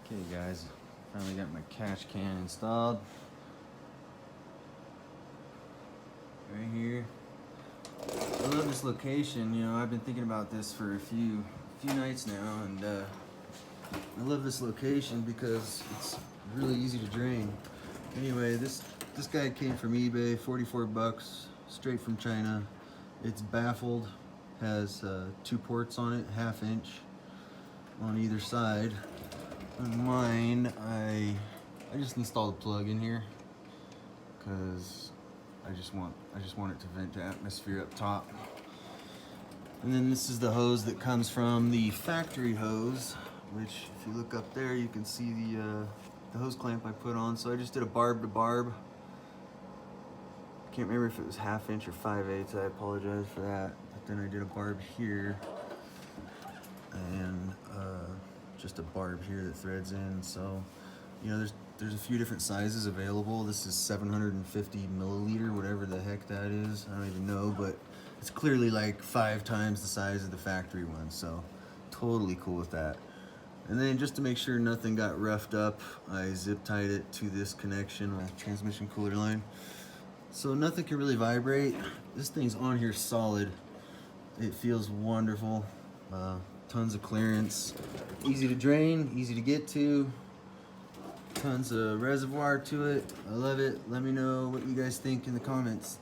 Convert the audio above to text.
Okay guys, finally got my cash can installed. Right here. I love this location, you know, I've been thinking about this for a few nights now, and I love this location because it's really easy to drain. Anyway, this guy came from eBay, 44 bucks, straight from China. It's baffled, has 2 ports on it, 1/2 inch on either side. On mine, I just installed a plug in here because I just want it to vent to atmosphere up top. And then this is the hose that comes from the factory hose, which if you look up there, you can see the hose clamp I put on. So I just did a barb to barb. Can't remember if it was 1/2 inch or 5/8. I apologize for that. But then I did a barb here and just a barb here that threads in. So, you know, there's a few different sizes available. This is 750 milliliter, whatever the heck that is. I don't even know, but it's clearly like 5 times the size of the factory one. So totally cool with that. And then just to make sure nothing got roughed up, I zip tied it to this connection, my transmission cooler line. So nothing can really vibrate. This thing's on here solid. It feels wonderful. Tons of clearance, easy to drain, easy to get to, tons of reservoir to it. I love it. Let me know what you guys think in the comments.